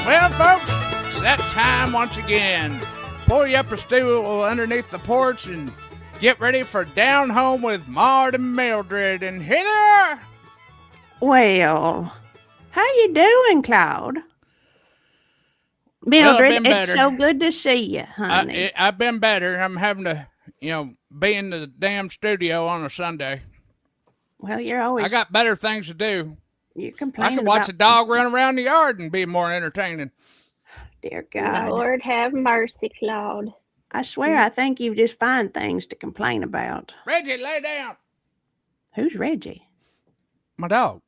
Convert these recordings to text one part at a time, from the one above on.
Well, folks, it's that time once again. Pull you up a stool underneath the porch and get ready for Down Home with Maude and Mildred. And hey there! Well, how you doing, Claude? Well, I've Mildred, been it's better. so good to see you, honey. I've been better. I'm having to, be in the damn studio on a Sunday. Well, you're I always got better things to do. you're I complaining could watch about a dog run around the yard and be more entertaining. dear God. Lord have mercy, Claude. I swear, I think you just find things to complain about. Reggie, lay down. Who's Reggie? My dog.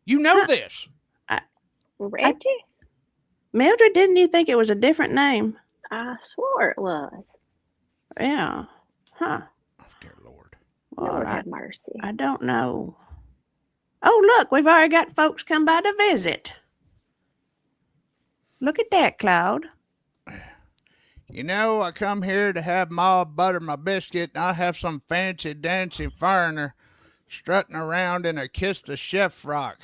You know this. Reggie? Mildred, didn't you think it was a different name? I swore it was. Yeah. Huh. Oh, dear Lord. Well, Lord have mercy. I don't know. Oh, look, we've already got folks come by to visit. Look at that, Claude. I come here to have Ma butter my biscuit, and I have some fancy dancy foreigner strutting around in a kiss the chef frock.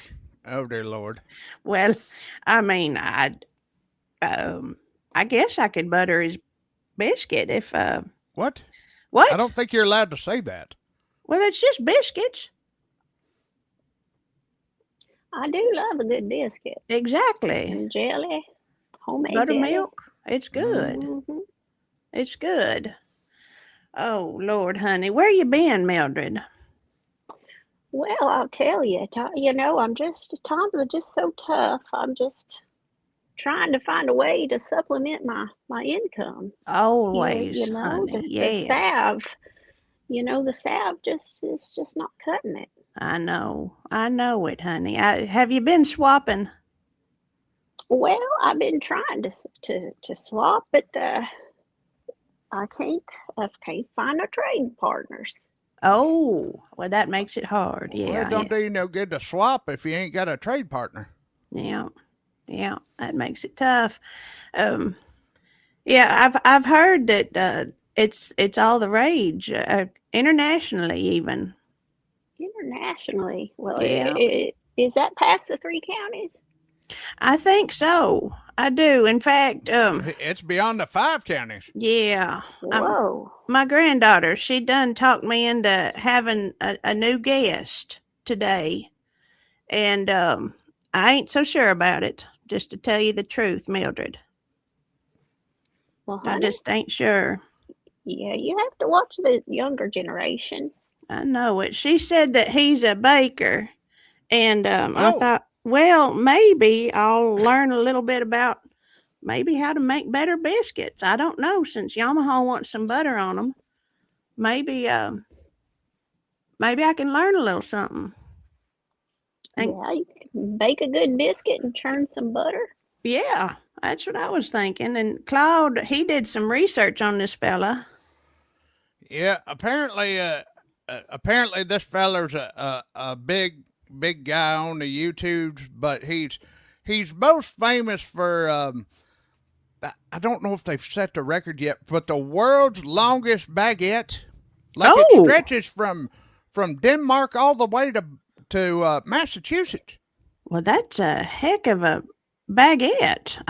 Oh, dear Lord. Well, I mean, I guess I could butter his biscuit if What? What? I don't think you're allowed to say that. Well, it's just biscuits. I do love a good biscuit. Exactly. And jelly. Homemade jelly. Buttermilk. It's good. Mm-hmm. It's good. Oh, Lord, honey. Where you been, Mildred? Well, I'll tell you, I'm just, times are just so tough. I'm just trying to find a way to supplement my income. Always, honey. honey. The salve, the salve is just not cutting it. I know it, honey. Have you been swapping? Well, I've been trying to swap, but I can't find no trading partners. Oh, well, that makes it hard. Yeah. Well, it don't do you no good to swap if you ain't got a trade partner. Yeah, that makes it tough. Yeah, I've heard that it's all the rage internationally, even. Internationally, well, Yeah. Is that past the 3 counties? I think so. I do. In fact, It's beyond the 5 counties. yeah. Whoa. My granddaughter, she done talked me into having a new guest today, and I ain't so sure about it. Just to tell you the truth, Mildred. Well, I honey, just ain't sure. yeah, you have to watch the younger generation. I know it. She said that he's a baker, and I Oh. thought, well, maybe I'll learn a little bit about maybe how to make better biscuits. I don't know. Since Yamaha wants some butter on them, maybe maybe I can learn a little something. And Yeah, you can bake a good biscuit and churn some butter. yeah, that's what I was thinking. And Claude, he did some research on this fella. Yeah, apparently this feller's a big guy on the YouTubes, but he's most famous for I don't know if they've set the record yet, but the world's longest baguette. Like it Oh. stretches from Denmark all the way to Massachusetts. Well, that's a heck of a baguette.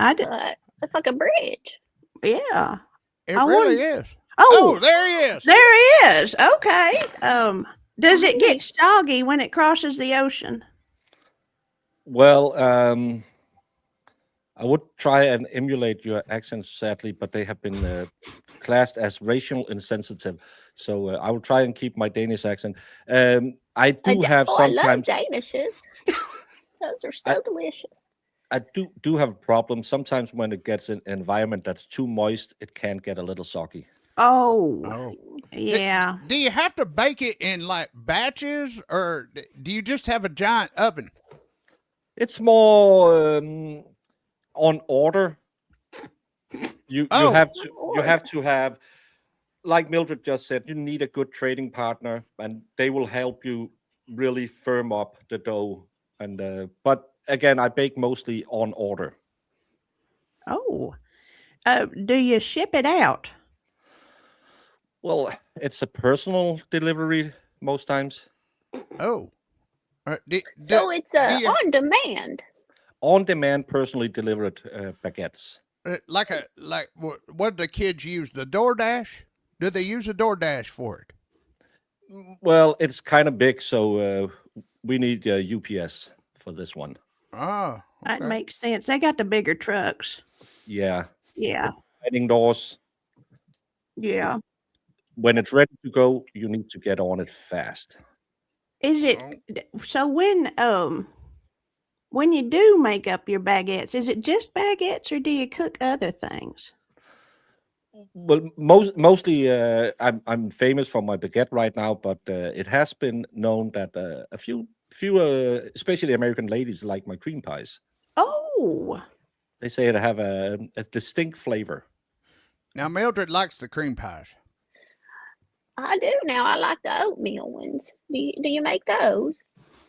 It's like a bridge. Yeah. It I really wouldn't- is. Oh, Oh, there he is. there he is. Okay. Does it get soggy when it crosses the ocean? Well, I would try and emulate your accent, sadly, but they have been classed as racial insensitive. So I will try and keep my Danish accent. I do have sometimes. I love Danishes. Those are so delicious. I do have a problem. Sometimes when it gets in an environment that's too moist, it can get a little soggy. Oh. Yeah. Do you have to bake it in like batches, or do you just have a giant oven? It's more on order. You have to have, like Mildred just said, you need a good trading partner, and they will help you really firm up the dough. And but again, I bake mostly on order. Oh. Do you ship it out? Well, it's a personal delivery most times. Oh. So it's on demand. on-demand, personally delivered baguettes. Like what do the kids use? The DoorDash? Do they use a DoorDash for it? Well, it's kind of big, so we need UPS for this one. Oh, That okay. makes sense. They got the bigger trucks. Yeah. Yeah. Sliding doors. Yeah. When it's ready to go, you need to get on it fast. Is it so when you do make up your baguettes, is it just baguettes or do you cook other things? Well, mostly I'm famous for my baguette right now, but it has been known that a few especially American ladies like my cream pies. Oh, They say it have a distinct flavor. Now Mildred likes the cream pies. I do now. I like the oatmeal ones. Do you make those?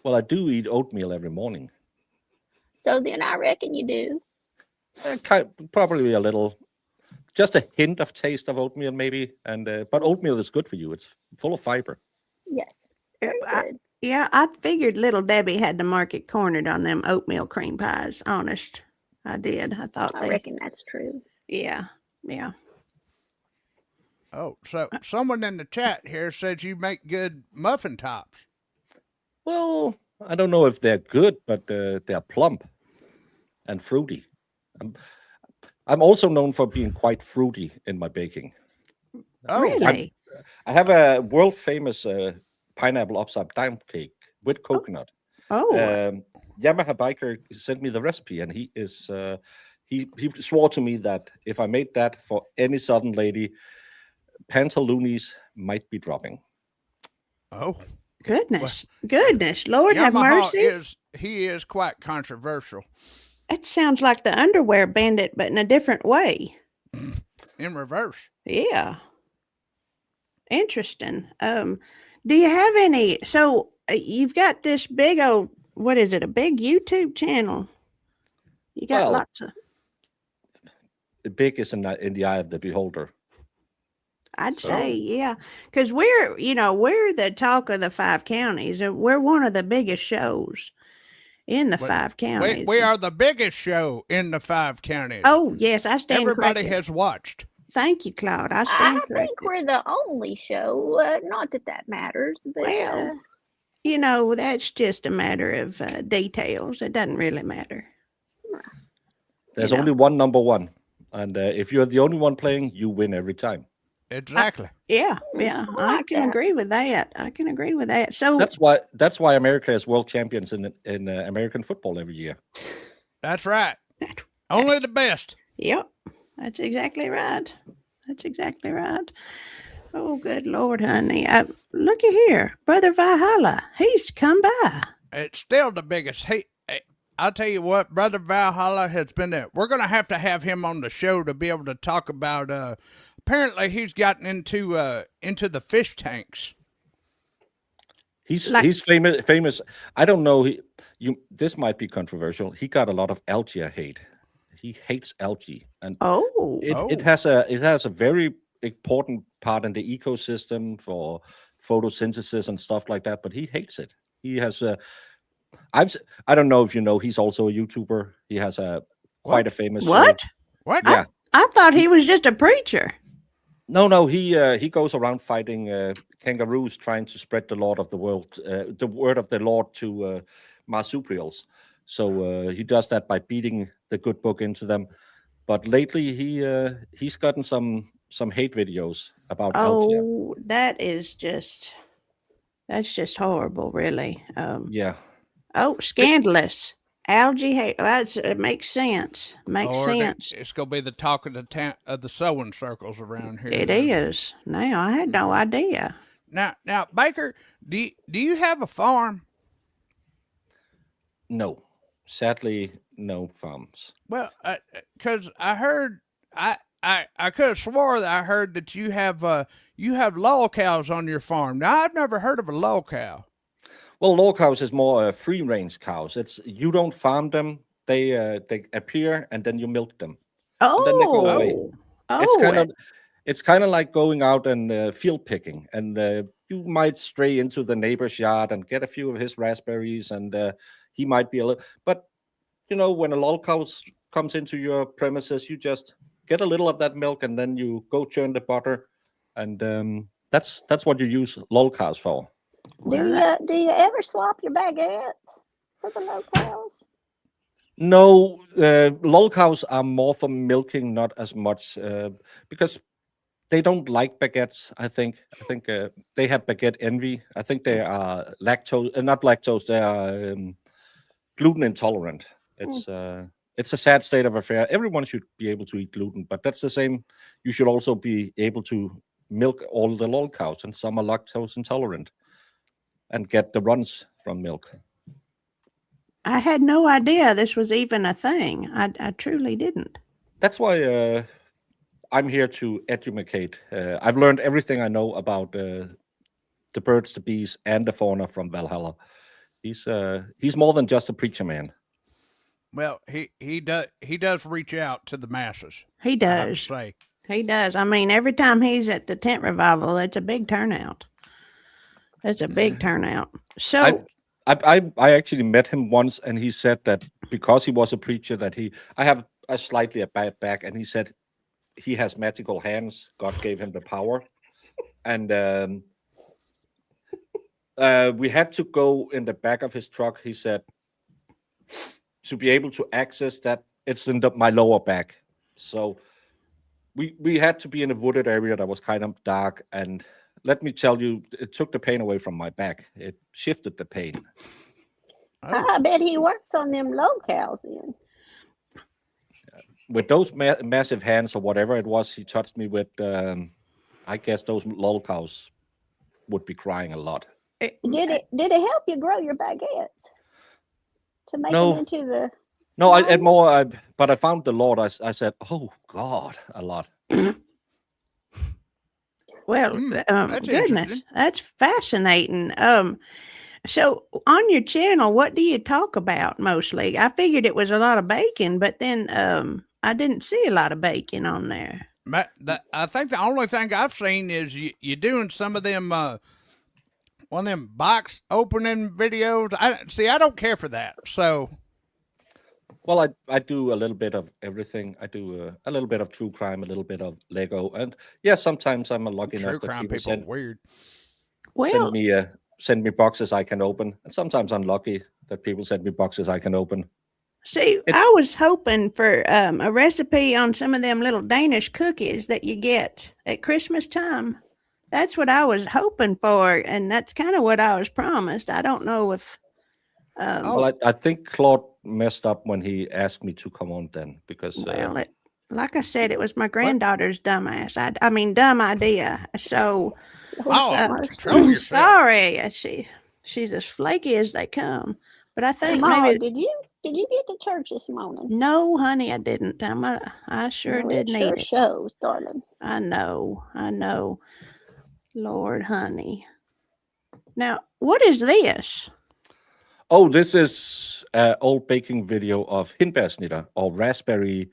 Well, I do eat oatmeal every morning. So then I reckon you do. Probably a little, just a hint of taste of oatmeal, maybe. And but oatmeal is good for you. It's full of fiber. Yes. Very good. yeah. I figured Little Debbie had the market cornered on them oatmeal cream pies. Honest, I did. I thought I reckon that's true. Yeah, yeah. Oh, so someone in the chat here says you make good muffin tops. Well, I don't know if they're good, but they're plump and fruity. I'm also known for being quite fruity in my baking. Oh, Really? I have a world famous pineapple upside down cake with coconut. Oh, Yamaha biker sent me the recipe, and he swore to me that if I made that for any southern lady, pantaloonies might be dropping. Oh, goodness, Lord have mercy. He is quite controversial. It sounds like the underwear bandit, but in a different way. In reverse. Yeah. Interesting. Do you have any? So you've got this big old, what is it? A big YouTube channel. You got lots of. Big is in the eye of the beholder. I'd say, yeah, because we're the talk of the 5 counties. We're one of the biggest shows in the 5 counties. We are the biggest show in the 5 counties. Oh, yes, I stand Everybody corrected. has watched. Thank you, Claude. I I stand think corrected. we're the only show. Not that matters, but Well, that's just a matter of details. It doesn't really matter. There's only one number one, and if you're the only one playing, you win every time. Exactly. Yeah, I like can that. agree with that. So That's why America is world champions in American football every year. That's right. Only the best. Yep, that's exactly right. Oh, good Lord, honey. Looky here. Brother Valhalla, he's come by. It's still the biggest. I'll tell you what, Brother Valhalla has been there. We're going to have him on the show to be able to talk about, apparently he's gotten into the fish tanks. He's famous. I don't know. This might be controversial. He got a lot of algae hate. He hates algae, and it has a very important part in the ecosystem for photosynthesis and stuff like that. But he hates it. He has I don't know if you know. He's also a YouTuber. He has quite a famous. What? What? Yeah. I thought he was just a preacher. No. He goes around fighting kangaroos, trying to spread the word of the Lord to marsupials. So he does that by beating the good book into them. But lately, he's gotten some hate videos about algae. Oh, that's just horrible, really. Yeah. Oh, scandalous. Algae hate. It makes sense. It's going to be the talk of the sewing circles around here. It is. Now, I had no idea. Now, Baker, do you have a farm? No. Sadly, no farms. Well, because I heard, I could have swore that I heard that you have lol cows on your farm. Now, I've never heard of a lol cow. Well, lol cows is more free range cows. You don't farm them; they appear and then you milk them. And then they go away. It's kind of like going out and field picking, and you might stray into the neighbor's yard and get a few of his raspberries, and he might be a little. But when a lol cow comes into your premises, you just get a little of that milk and then you go churn the butter, and that's what you use lol cows for. Do you ever swap your baguettes for the low cows? No, lol cows are more for milking, not as much because they don't like baguettes. I think they have baguette envy. I think they are lactose, not lactose. They are gluten intolerant. It's a sad state of affair. Everyone should be able to eat gluten, but that's the same. You should also be able to milk all the lol cows, and some are lactose intolerant and get the runs from milk. I had no idea this was even a thing. I truly didn't. That's why I'm here to educate. I've learned everything I know about the birds, the bees, and the fauna from Valhalla. He's more than just a preacher man. Well, he does reach out to the masses. He I have to does. say. He does. I mean, every time he's at the tent revival, it's a big turnout. It's a big turnout. So I actually met him once, and he said that because he was a preacher, that I have a slightly a bad back, and he said he has magical hands. God gave him the power, and we had to go in the back of his truck. He said to be able to access that, it's in my lower back. So we had to be in a wooded area that was kind of dark, and let me tell you, it took the pain away from my back. It shifted the pain. Oh, I bet he works on them low cows then. With those massive hands or whatever it was he touched me with, I guess those lol cows would be crying a lot. Did it help you grow your baguettes to make No. them into the? No, but I found the Lord. I said, oh God, a lot. well, that's goodness, interesting. that's fascinating. So on your channel, what do you talk about mostly? I figured it was a lot of bacon, but then I didn't see a lot of bacon on there. I think the only thing I've seen is you doing some of them one of them box opening videos. I don't care for that. So Well, I do a little bit of everything. I do a little bit of true crime, a little bit of Lego, and yeah, sometimes I'm lucky true enough that crime people people are weird. Well, send me boxes I can open, and sometimes I'm lucky that people send me boxes I can open. see, I was hoping for a recipe on some of them little Danish cookies that you get at Christmas time. That's what I was hoping for, and that's kind of what I was promised. I don't know if. Well, I think Claude messed up when he asked me to come on then, because Well, like I said, it was my granddaughter's dumb idea. So, Oh, control yourself. sorry, she's as flaky as they come. But I think Maude, maybe did you get to church this morning? no, honey, I didn't. I sure No, did it need sure it. shows, darling. I know. Lord, honey. Now, what is this? oh, this is an old baking video of hindbærsnitter or raspberry,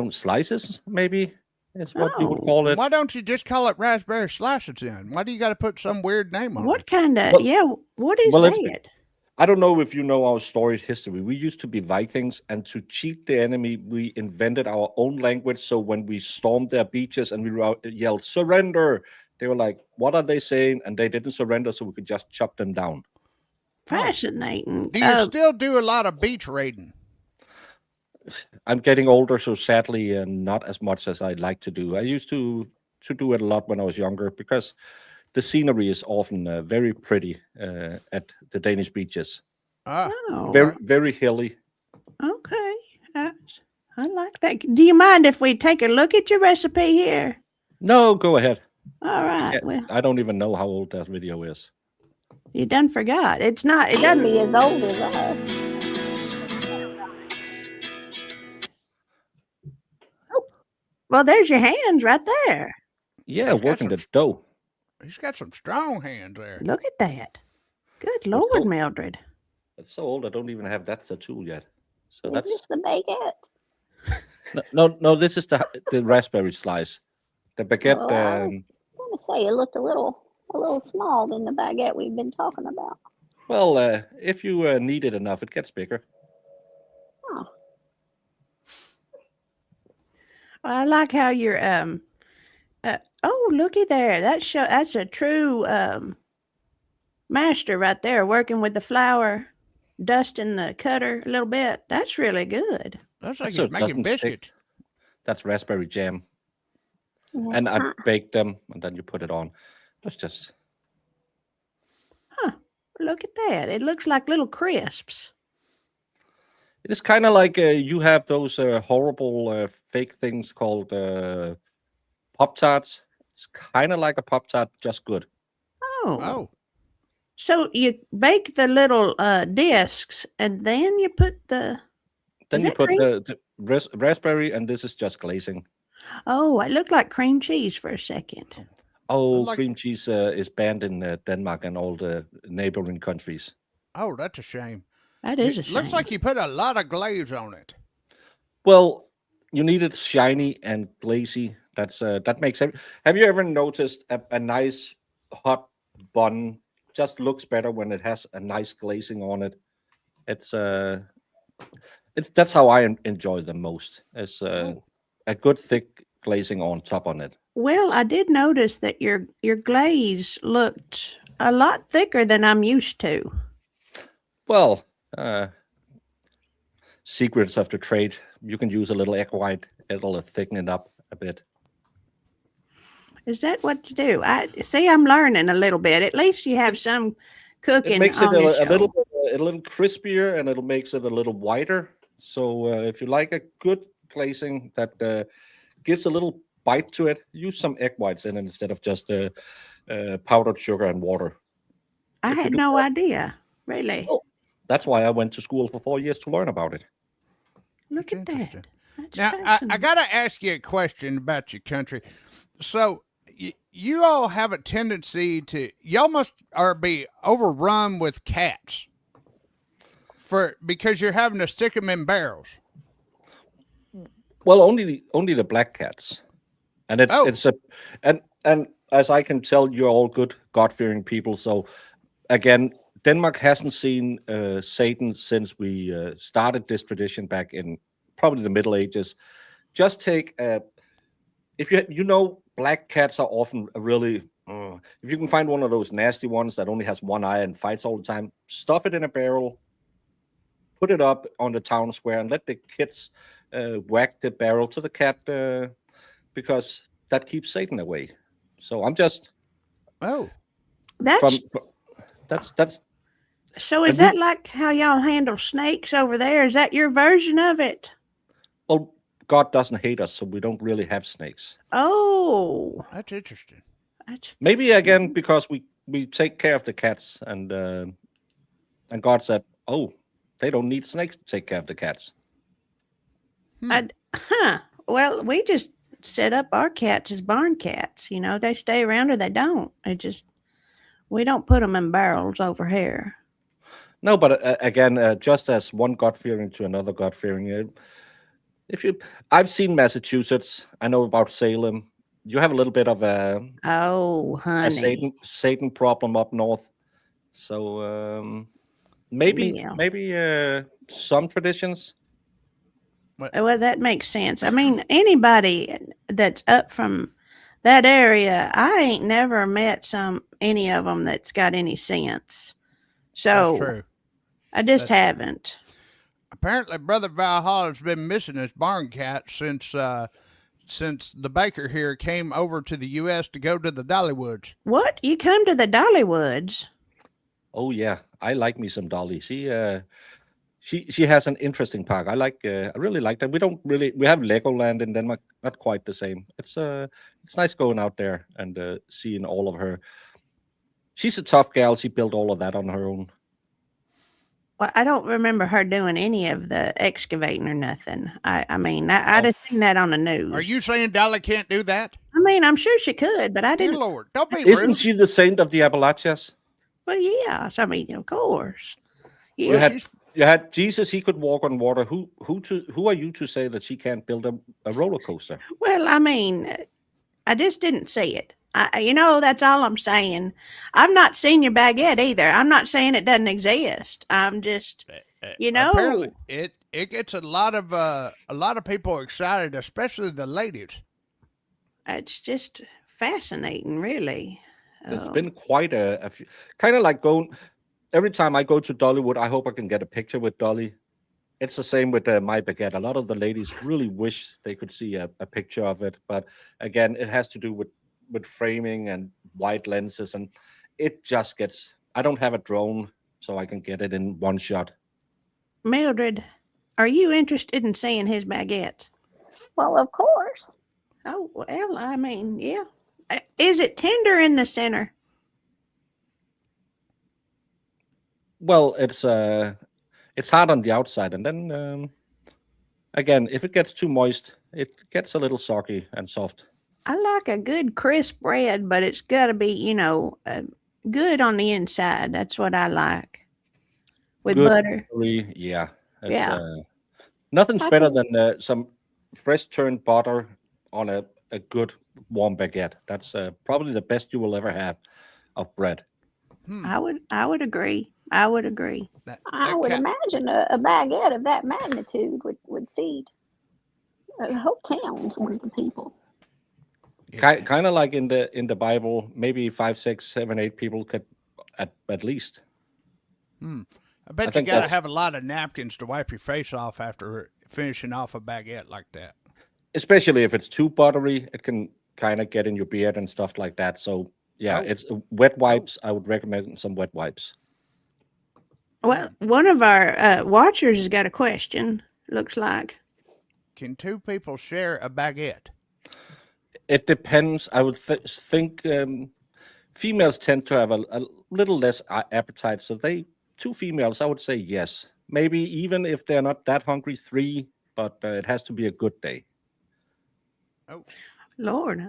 slices, maybe is what you would Oh. call it. Why don't you just call it raspberry slices then? Why do you got to put some weird name on What it? kind of, Well- what is well, that? I don't know if you know our storied history. We used to be Vikings, and to cheat the enemy, we invented our own language. So when we stormed their beaches and we yelled, surrender, they were like, what are they saying? And they didn't surrender, so we could just chop them down. Fascinating. Do you still do a lot of beach raiding? I'm getting older, so sadly, not as much as I'd like to do. I used to do it a lot when I was younger, because the scenery is often very pretty at the Danish beaches. Oh, Very, very hilly. okay. I like that. Do you mind if we take a look at your recipe here? No, go ahead. All right. Well, I don't even know how old that video is. you done forgot. It's not. It It'll doesn't. be as old as us. Well, there's your hands right there. Yeah, He's got working some the dough. He's got some strong hands there. Look at that. Good Lord, cool. Mildred. It's so old, I don't even have that tattoo yet. So Is that's this the baguette? no. This is the raspberry slice. The baguette. Well, I was going to say it looked a little small than the baguette we've been talking about. Well, if you knead it enough, it gets bigger. Huh. I like how you're oh, looky there. That's a true master right there, working with the flour, dusting the cutter a little bit. That's really good. Looks like So he's it making doesn't stick. biscuits. That's raspberry jam. Yes, And I bake them, and then you put it on. That's just... Look at that. It looks like little crisps. It is kind of like you have those horrible fake things called Pop-Tarts. It's kind of like a Pop-Tart, just good. Oh. Oh, So you bake the little discs and then you put the. Then Is you that put cream? the raspberry, and this is just glazing. Oh, it looked like cream cheese for a second. Oh, like- cream cheese is banned in Denmark and all the neighboring countries. oh, that's a shame. That is a It shame. looks like you put a lot of glaze on it. Well, you need it shiny and glazy. That makes it. Have you ever noticed a nice hot bun just looks better when it has a nice glazing on it? That's how I enjoy them most. It's a good thick glazing on top on it. Well, I did notice that your glaze looked a lot thicker than I'm used to. Well, secrets of the trade. You can use a little egg white. It'll thicken it up a bit. Is that what you do? I see. I'm learning a little bit. At least you have some cooking It makes it on your a show. little crispier, and it makes it a little whiter. So if you like a good glazing that gives a little bite to it, use some egg whites in it instead of just powdered sugar and water. I if you had do no that- idea. Really. Oh, that's why I went to school for 4 years to learn about it. Look That's at that. interesting. That's Now, I fascinating. got to ask you a question about your country. So, you all have a tendency y'all must be overrun with cats because you're having to stick them in barrels. Well, only the black cats, and it's and as I can tell, you're all good God-fearing people. So again, Denmark hasn't seen Satan since we started this tradition back in probably the Middle Ages. Just take if you know black cats are often really if you can find one of those nasty ones that only has one eye and fights all the time, stuff it in a barrel, put it up on the town square, and let the kids whack the barrel to the cat because that keeps Satan away. So I'm just That's that's so. Is and that like how y'all handle snakes over there? Is that your version of it? well, God doesn't hate us, so we don't really have snakes. Oh, That's interesting. that's Maybe again because we take care of the cats, and God said, "Oh, they don't need snakes to take care of the cats." Well, we just set up our cats as barn cats. You know, they stay around or they don't. We don't put them in barrels over here. No, but again, just as one God-fearing to another God-fearing, I've seen Massachusetts. I know about Salem. You have a little bit of a Oh, honey. Satan problem up north. So maybe some traditions. Well, that makes sense. I mean, anybody that's up from that area, I ain't never met any of them that's got any sense. That's So true. I just That's- haven't. Apparently, Brother Valhalla's been missing his barn cat since the baker here came over to the U.S. to go to the Dollywoods. What? You come to the Dollywoods? Oh yeah, I like me some Dolly. She has an interesting park. I really like that. We have Legoland in Denmark, not quite the same. It's nice going out there and seeing all of her. She's a tough gal. She built all of that on her own. Well, I don't remember her doing any of the excavating or nothing. I just seen that on the news. Are you saying Dolly can't do that? I mean, I'm sure she could, but I Dear didn't. Lord, don't be Isn't rude. she the saint of the Appalachians? Well, yes. I mean, of course. You Yeah. Well, you had Jesus. He could walk on water. Who are you to say that she can't build a roller coaster? Well, I mean, I just didn't see it. That's all I'm saying. I've not seen your baguette either. I'm not saying it doesn't exist. I'm just You Apparently, know, it gets a lot of people excited, especially the ladies. it's just fascinating, really. There's Um, been quite a few, kind of like going every time I go to Dollywood. I hope I can get a picture with Dolly. It's the same with my baguette. A lot of the ladies really wish they could see a picture of it, but again, it has to do with framing and wide lenses, and it just gets. I don't have a drone, so I can get it in one shot. Mildred, are you interested in seeing his baguette? Well, of course. Oh, well, I mean, yeah. Is it tender in the center? Well, it's hard on the outside, and then again, if it gets too moist, it gets a little soggy and soft. I like a good crisp bread, but it's got to be, good on the inside. That's what I like with Good, butter. yeah. It's Yeah. nothing's I better can. than some fresh turned butter on a good warm baguette. That's probably the best you will ever have of bread. Hmm. I would agree. I would agree. That I that would cat. imagine a baguette of that magnitude would feed whole towns worth of people. Yeah. Kind of like in the Bible, maybe 5, 6, 7, 8 people could at least. Hmm. I I bet you think got to have that's a lot of napkins to wipe your face off after finishing off a baguette like that. especially if it's too buttery, it can kind of get in your beard and stuff like that. So yeah, Oh, it's wet oh. wipes. I would recommend some wet wipes. Well, one of our watchers has got a question, looks like. Can two people share a baguette? It depends. I would think females tend to have a little less appetite, so they two females. I would say yes. Maybe even if they're not that hungry, three, but it has to be a good day. Oh, Lord,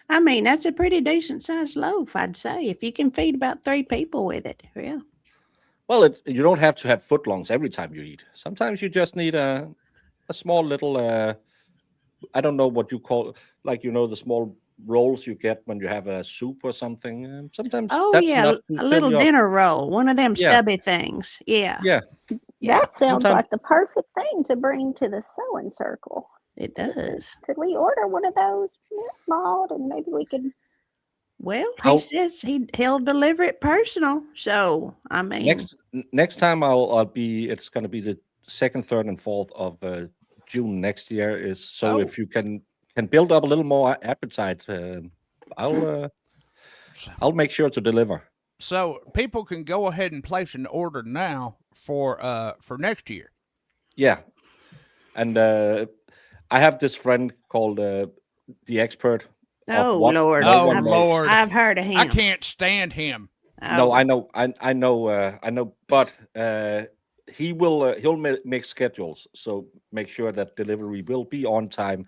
I mean, that's a pretty decent sized loaf, I'd say, if you can feed about 3 people with it. Yeah. Well, you don't have to have footlongs every time you eat. Sometimes you just need a small little. I don't know what you call, like the small rolls you get when you have a soup or something. Sometimes Oh, that's yeah, enough to a fill little you up. dinner roll, one of them Yeah, stubby things. Yeah. yeah. Yeah, That sounds Sometimes like the perfect thing to bring to the sewing circle. it Could, does. could we order one of those, Maude, and maybe we could? Well, he I'll says he'll deliver it personal. So, I mean, next time I'll be. It's going to be the second, third, and fourth of June next year. Is so oh. if you can build up a little more appetite, I'll uh, So, I'll make sure to deliver. so people can go ahead and place an order now for next year. Yeah, and I have this friend called the expert of oh what Lord, no Oh one I've knows. Lord, I've heard of I him. can't stand him. No, Oh, I know, I know, but he'll make schedules, so make sure that delivery will be on time.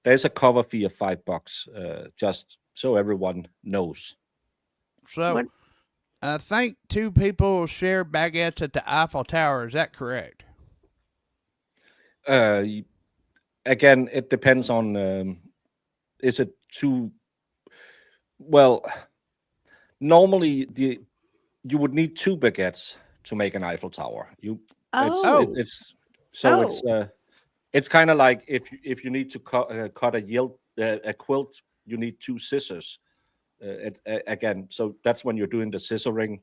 There's a cover fee of $5, just so everyone knows. So what? I think two people share baguettes at the Eiffel Tower. Is that correct? Y- Again, it depends on is it too well. Normally, you would need two baguettes to make an Eiffel Tower. Oh, It's so oh, it's kind of like if you need to cut a quilt, you need two scissors. Again, so that's when you're doing the scissoring.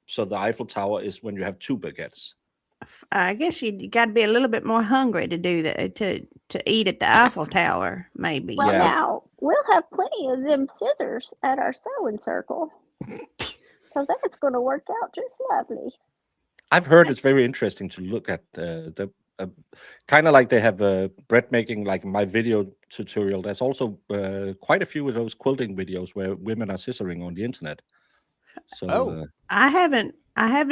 So the Eiffel Tower is when you have two baguettes. I guess you got to be a little bit more hungry to do that to eat at the Eiffel Tower, maybe. Well, Yeah, now we'll have plenty of them scissors at our sewing circle, so that's going to work out just lovely. I've heard it's very interesting to look at the kind of like they have bread making, like my video tutorial. There's also quite a few of those quilting videos where women are scissoring on the internet. So Oh, I haven't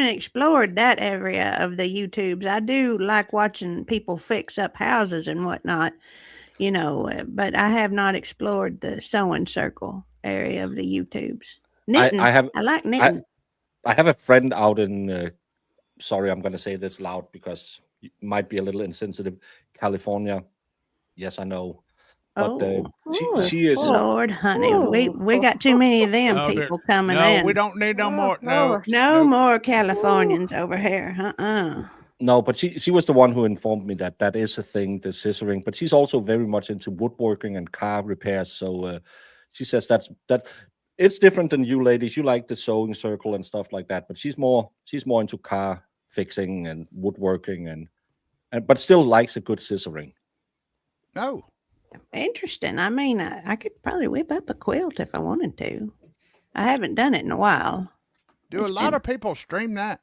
explored that area of the YouTubes. I do like watching people fix up houses and whatnot, but I have not explored the sewing circle area of the YouTubes. I Knitting. I have I like I knitting. I have a friend out in sorry, I'm going to say this loud because it might be a little insensitive. California, yes, I know, But she is. Lord, honey, we got too many of them people coming no, in. we don't need no more. Lord. No more Californians over here. No, but she was the one who informed me that is a thing, the scissoring. But she's also very much into woodworking and car repairs. So she says that it's different than you ladies. You like the sewing circle and stuff like that, but she's more into car fixing and woodworking and but still likes a good scissoring. No. Interesting. I mean, I could probably whip up a quilt if I wanted to. I haven't done it in a while. Do a lot of people stream that?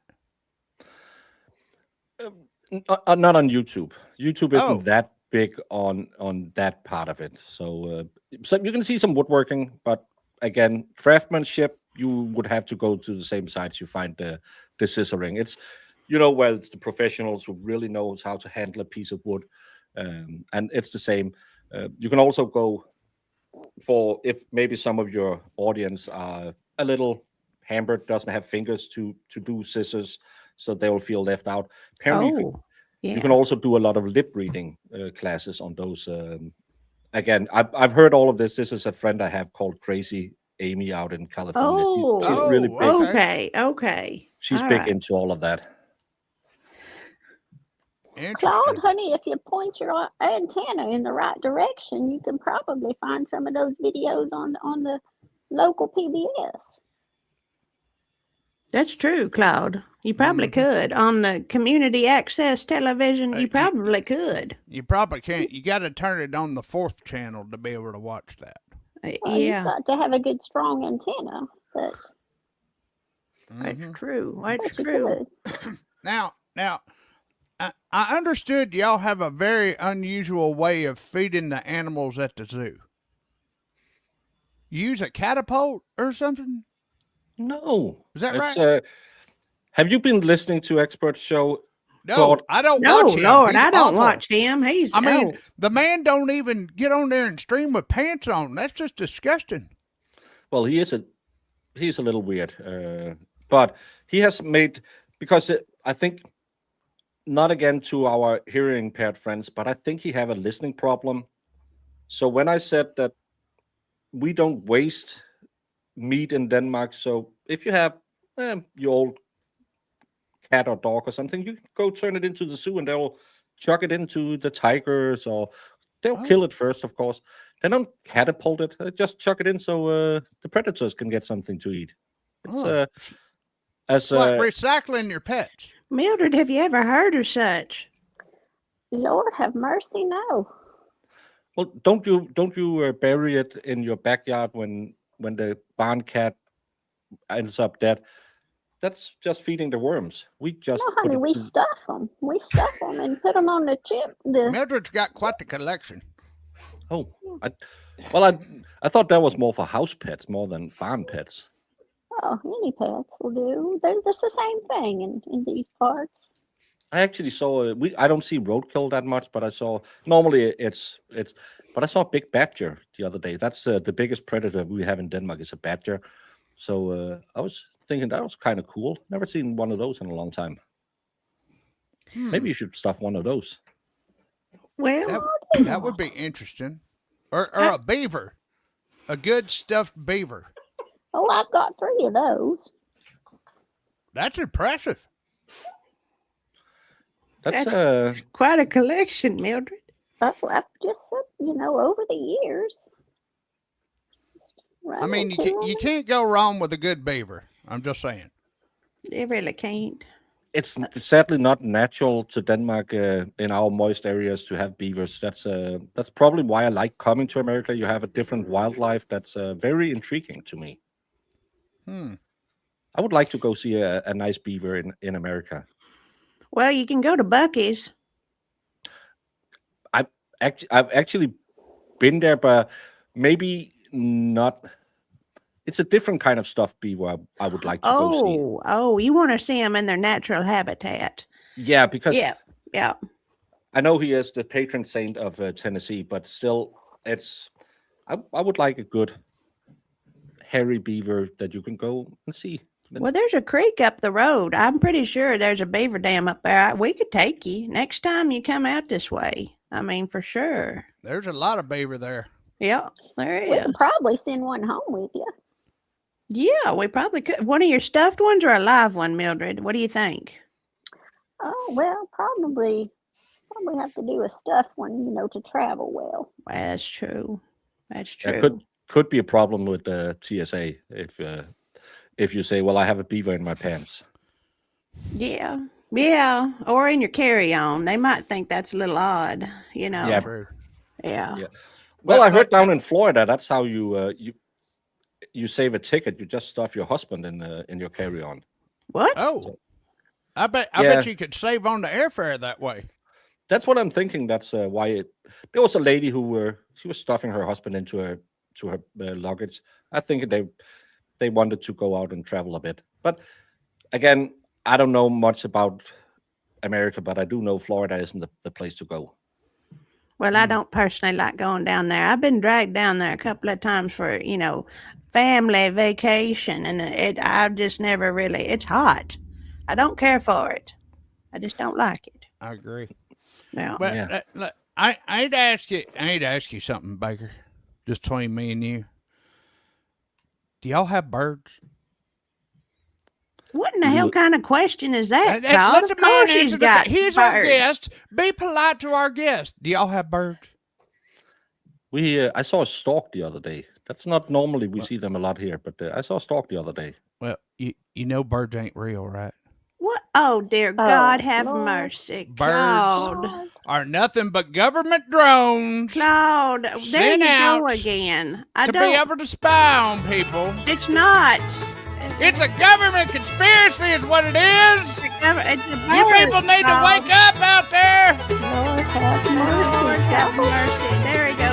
Not on YouTube. YouTube isn't that big on that part of it. So you can see some woodworking, but again, craftsmanship, you would have to go to the same sites you find the scissoring. It's where it's the professionals who really knows how to handle a piece of wood, and it's the same. You can also go for if maybe some of your audience are a little hampered, doesn't have fingers to do scissors, so they will feel left out. Apparently, you can also do a lot of lip reading classes on those. Again, I've heard all of this. This is a friend I have called Crazy Amy out in California. She's really big. Okay. She's big into all of that. Claude, honey, if you point your antenna in the right direction, you can probably find some of those videos on the local PBS. That's true, Claude. You probably could. On the community access television, you probably could. You probably can't. You got to turn it on the 4th channel to be able to watch that. Well, you've got to have a good, strong antenna. But that's true. That's true. Now, I understood y'all have a very unusual way of feeding the animals at the zoo. Use a catapult or something? No. Is that right? Have you been listening to Expert's show? No, Claude? I don't watch him. Lord, He's I don't awful. watch him. I mean, the man don't even get on there and stream with pants on. That's just disgusting. Well, he's a little weird, but he has made, because I think, not again to our hearing impaired friends, but I think he have a listening problem. So when I said that we don't waste meat in Denmark, so if you have your old cat or dog or something, you can go turn it into the zoo and they'll chuck it into the tigers, or they'll kill it first, of course. They don't catapult it, just chuck it in so the predators can get something to eat. It's like recycling your pets. Mildred, have you ever heard of such? Lord have mercy, no. Well, don't you bury it in your backyard when the barn cat ends up dead? That's just feeding the worms. We just honey, we stuff them. We stuff them and put them on the chip. Mildred's got quite the collection. Oh, I thought that was more for house pets more than barn pets. Oh, any pets will do. That's the same thing in these parts. I actually saw I don't see roadkill that much, but I saw normally but I saw a big badger the other day. That's the biggest predator we have in Denmark is a badger. So I was thinking that was kind of cool. Never seen one of those in a long time. Maybe you should stuff one of those. Well, that would be interesting. Or a beaver, a good stuffed beaver. Oh, I've got 3 of those. That's impressive. That's quite a collection, Mildred. I've just over the years. I mean, you can't go wrong with a good beaver. I'm just saying. They really can't. It's sadly not natural to Denmark in our moist areas to have beavers. That's probably why I like coming to America. You have a different wildlife that's very intriguing to me. I would like to go see a nice beaver in America. Well, you can go to Buc-ee's. I've actually been there, but maybe not. It's a different kind of stuffed beaver I would like to go see. Oh, you want to see them in their natural habitat. Yeah, because yeah. I know he is the patron saint of Tennessee, but still, I would like a good hairy beaver that you can go and see. Well, there's a creek up the road. I'm pretty sure there's a beaver dam up there. We could take you next time you come out this way. I mean, for sure. There's a lot of beaver there. Yeah, there We is. could probably send one home with you. Yeah, we probably could. One of your stuffed ones or a live one, Mildred? What do you think? Oh, well, probably have to do a stuffed one, to travel well. Well, that's true. That's There true. could be a problem with the TSA if you say, "Well, I have a beaver in my pants." Yeah. Yeah. Or in your carry-on. They might think that's a little odd, Yeah. True. Yeah. Yeah. Well, I heard But- down in Florida that's how you save a ticket. You just stuff your husband in your carry-on. What? Oh, I bet Yeah. you could save on the airfare that way. That's what I'm thinking. That's why there was a lady who she was stuffing her husband into her luggage. I think they wanted to go out and travel a bit. But again, I don't know much about America, but I do know Florida isn't the place to go. Well, I don't personally like going down there. I've been dragged down there a couple of times for, family vacation, and I've just never really. It's hot. I don't care for it. I just don't like it. I agree. Yeah. But Yeah. I need to ask you something, Baker. Just between me and you. Do y'all have birds? What in the hell kind of question is that, Let Claude? the Of course man he's answer got He's our birds. guest. Be polite to our guest. Do y'all have birds? I saw a stork the other day. That's not normally we see them a lot here, but I saw a stork the other day. Well, you know birds ain't real, right? What? Oh, dear Oh, God, have Lord. mercy. Birds. Claude. Are nothing but government drones Claude, there Sent you go out again. to be able to spy on people. It's not. It's a government conspiracy is what it is. It's a You bird, people need to Claude. wake up out there. Lord have Lord mercy. have mercy. There he goes.